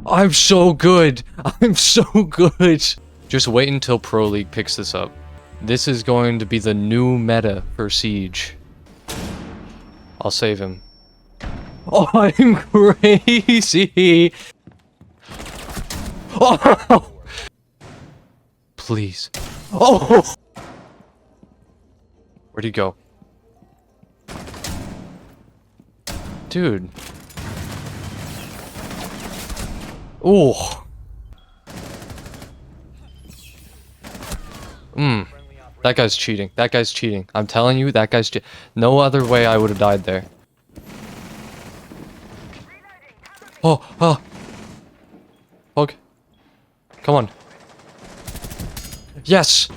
I'm so good. I'm so good. Just wait until Pro League picks this up. This is going to be the new meta for Siege. I'll save him. Oh, I'm crazy. Oh, please. Oh, where'd he go? Dude. Oh. That guy's cheating. That guy's cheating. I'm telling you, that guy's no other way I would have died there. Oh. Okay. Come on. Yes!